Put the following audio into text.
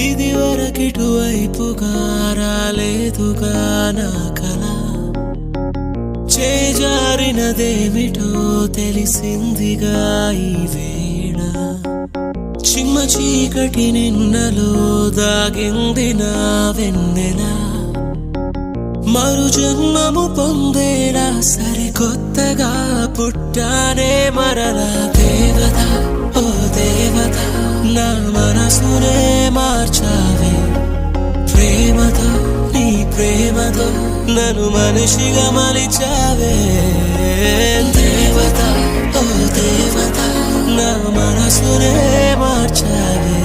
ఇది వరకిటువైపుగా రాలేదుగా నా కల చేజారినదేమిటో తెలిసిందిగా ఈ వేళ చిమ్మ చీకటి నిన్నలో దాగింది నా వెన్నెల మరు జన్మము పొందేలా సరికొత్తగా పుట్టానే మరలా దేవత ఓ దేవత నా మనసునే మార్చావే ప్రేమతో నీ ప్రేమతో నన్ను మనిషిగా మలిచావే దేవత ఓ దేవత నా మనసునే మార్చావే